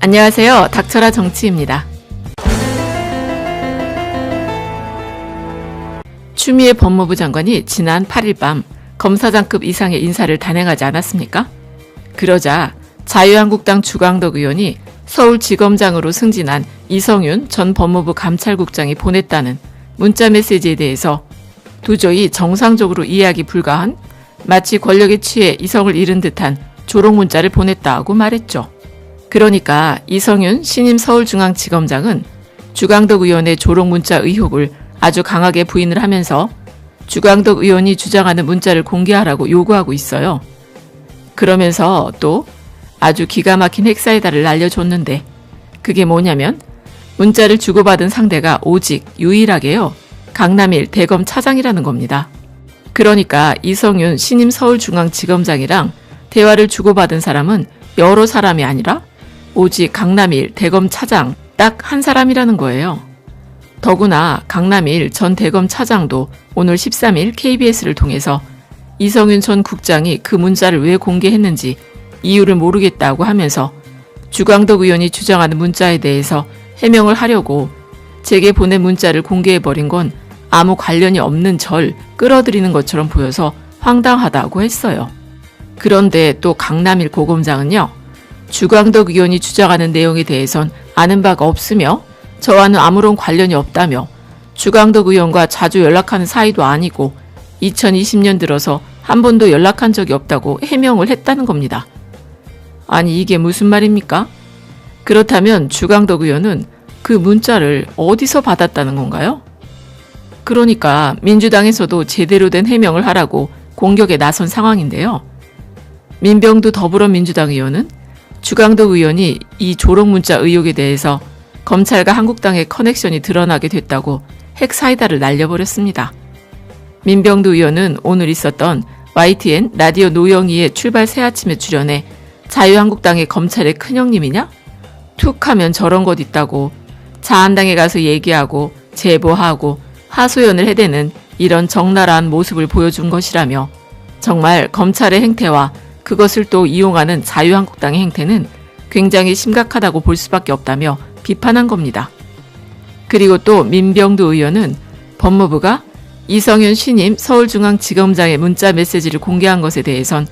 안녕하세요. 닥쳐라 정치입니다. 추미애 법무부 장관이 지난 8일 밤 검사장급 이상의 인사를 단행하지 않았습니까? 그러자 자유한국당 주광덕 의원이 서울지검장으로 승진한 이성윤 전 법무부 감찰국장이 보냈다는 문자 메시지에 대해서 도저히 정상적으로 이해하기 불가한 마치 권력에 취해 이성을 잃은 듯한 조롱 문자를 보냈다고 말했죠. 그러니까 이성윤 신임 서울중앙지검장은 주광덕 의원의 조롱 문자 의혹을 아주 강하게 부인을 하면서 주광덕 의원이 주장하는 문자를 공개하라고 요구하고 있어요. 그러면서 또 아주 기가 막힌 핵사이다를 날려줬는데 그게 뭐냐면 문자를 주고받은 상대가 오직 유일하게요. 강남일 대검 차장이라는 겁니다. 그러니까 이성윤 신임 서울중앙지검장이랑 대화를 주고받은 사람은 여러 사람이 아니라 오직 강남일 대검 차장 딱 한 사람이라는 거예요. 더구나 강남일 전 대검 차장도 오늘 13일 KBS를 통해서 이성윤 전 국장이 그 문자를 왜 공개했는지 이유를 모르겠다고 하면서 주광덕 의원이 주장하는 문자에 대해서 해명을 하려고 제게 보낸 문자를 공개해버린 건 아무 관련이 없는 절 끌어들이는 것처럼 보여서 황당하다고 했어요. 그런데 또 강남일 고검장은요. 주광덕 의원이 주장하는 내용에 대해선 아는 바가 없으며 저와는 아무런 관련이 없다며 주광덕 의원과 자주 연락하는 사이도 아니고 2020년 들어서 한 번도 연락한 적이 없다고 해명을 했다는 겁니다. 아니 이게 무슨 말입니까? 그렇다면 주광덕 의원은 그 문자를 어디서 받았다는 건가요? 그러니까 민주당에서도 제대로 된 해명을 하라고 공격에 나선 상황인데요. 민병두 더불어민주당 의원은 주광덕 의원이 이 조롱 문자 의혹에 대해서 검찰과 한국당의 커넥션이 드러나게 됐다고 핵사이다를 날려버렸습니다. 민병두 의원은 오늘 있었던 YTN 라디오 노영희의 출발 새아침에 출연해 자유한국당의 검찰의 큰형님이냐? 툭 하면 저런 것 있다고 자한당에 가서 얘기하고 제보하고 하소연을 해대는 이런 적나라한 모습을 보여준 것이라며 정말 검찰의 행태와 그것을 또 이용하는 자유한국당의 행태는 굉장히 심각하다고 볼 수밖에 없다며 비판한 겁니다. 그리고 또 민병두 의원은 법무부가 이성윤 신임 서울중앙지검장의 문자 메시지를 공개한 것에 대해선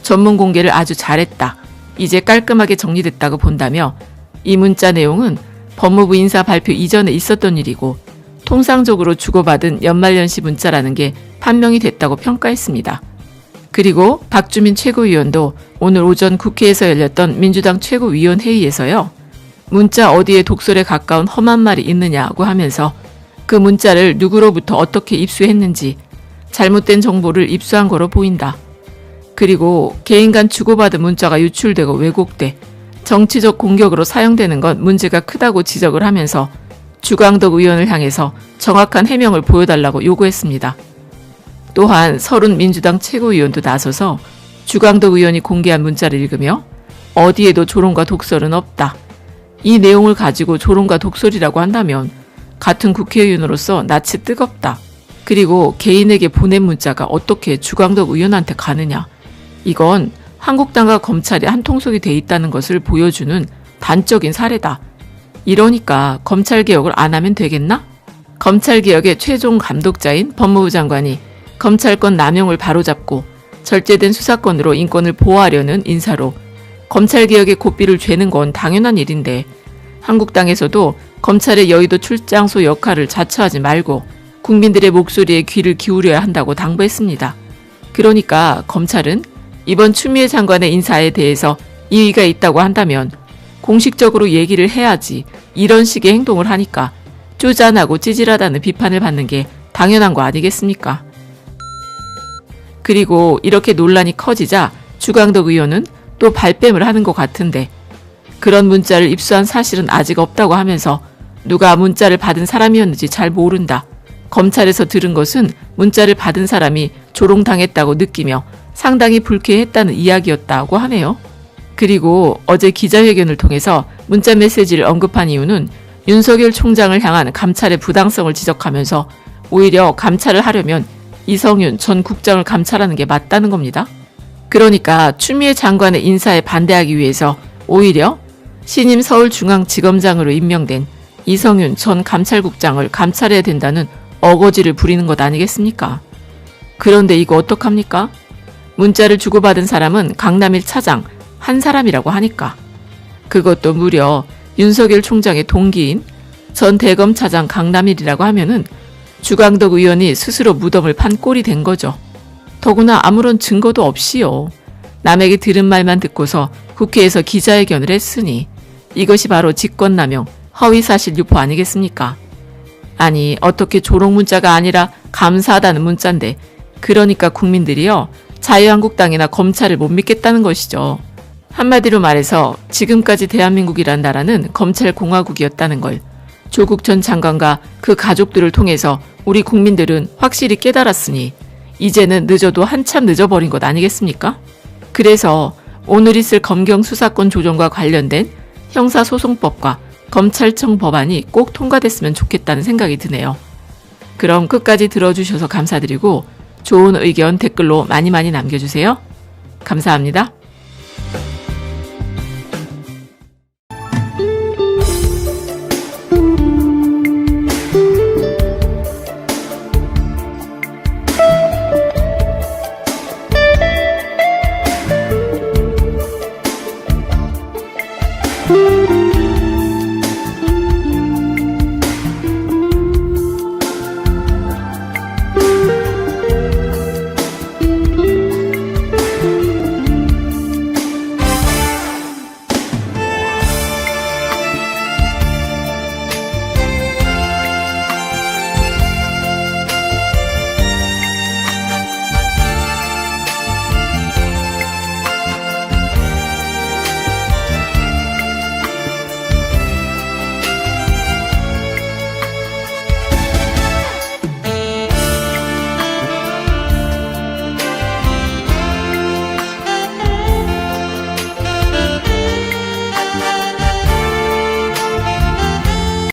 전문 공개를 아주 잘했다. 이제 깔끔하게 정리됐다고 본다며 이 문자 내용은 법무부 인사 발표 이전에 있었던 일이고 통상적으로 주고받은 연말연시 문자라는 게 판명이 됐다고 평가했습니다. 그리고 박주민 최고위원도 오늘 오전 국회에서 열렸던 민주당 최고위원회의에서요. 문자 어디에 독설에 가까운 험한 말이 있느냐고 하면서 그 문자를 누구로부터 어떻게 입수했는지 잘못된 정보를 입수한 거로 보인다. 그리고 개인 간 주고받은 문자가 유출되고 왜곡돼 정치적 공격으로 사용되는 건 문제가 크다고 지적을 하면서 주광덕 의원을 향해서 정확한 해명을 보여달라고 요구했습니다. 또한 서른 민주당 최고위원도 나서서 주광덕 의원이 공개한 문자를 읽으며 어디에도 조롱과 독설은 없다. 이 내용을 가지고 조롱과 독설이라고 한다면 같은 국회의원으로서 낯이 뜨겁다. 그리고 개인에게 보낸 문자가 어떻게 주광덕 의원한테 가느냐. 이건 한국당과 검찰이 한 통속이 돼 있다는 것을 보여주는 단적인 사례다. 이러니까 검찰개혁을 안 하면 되겠나? 검찰개혁의 최종 감독자인 법무부 장관이 검찰권 남용을 바로잡고 절제된 수사권으로 인권을 보호하려는 인사로 검찰개혁의 고삐를 죄는 건 당연한 일인데 한국당에서도 검찰의 여의도 출장소 역할을 자처하지 말고 국민들의 목소리에 귀를 기울여야 한다고 당부했습니다. 그러니까 검찰은 이번 추미애 장관의 인사에 대해서 이의가 있다고 한다면 공식적으로 얘기를 해야지 이런 식의 행동을 하니까 쪼잔하고 찌질하다는 비판을 받는 게 당연한 거 아니겠습니까? 그리고 이렇게 논란이 커지자 주광덕 의원은 또 발뺌을 하는 것 같은데 그런 문자를 입수한 사실은 아직 없다고 하면서 누가 문자를 받은 사람이었는지 잘 모른다. 검찰에서 들은 것은 문자를 받은 사람이 조롱당했다고 느끼며 상당히 불쾌했다는 이야기였다고 하네요. 그리고 어제 기자회견을 통해서 문자 메시지를 언급한 이유는 윤석열 총장을 향한 감찰의 부당성을 지적하면서 오히려 감찰을 하려면 이성윤 전 국장을 감찰하는 게 맞다는 겁니다. 그러니까 추미애 장관의 인사에 반대하기 위해서 오히려 신임 서울중앙지검장으로 임명된 이성윤 전 감찰국장을 감찰해야 된다는 어거지를 부리는 것 아니겠습니까? 그런데 이거 어떡합니까? 문자를 주고받은 사람은 강남일 차장 한 사람이라고 하니까. 그것도 무려 윤석열 총장의 동기인 전 대검차장 강남일이라고 하면은 주광덕 의원이 스스로 무덤을 판 꼴이 된 거죠. 더구나 아무런 증거도 없이요. 남에게 들은 말만 듣고서 국회에서 기자회견을 했으니 이것이 바로 직권남용, 허위사실 유포 아니겠습니까? 아니 어떻게 조롱 문자가 아니라 감사하다는 문자인데 그러니까 국민들이요. 자유한국당이나 검찰을 못 믿겠다는 것이죠. 한마디로 말해서 지금까지 대한민국이란 나라는 검찰공화국이었다는 걸 조국 전 장관과 그 가족들을 통해서 우리 국민들은 확실히 깨달았으니 이제는 늦어도 한참 늦어버린 것 아니겠습니까? 그래서 오늘 있을 검경 수사권 조정과 관련된 형사소송법과 검찰청 법안이 꼭 통과됐으면 좋겠다는 생각이 드네요. 그럼 끝까지 들어주셔서 감사드리고 좋은 의견 댓글로 많이 남겨주세요. 감사합니다. thank you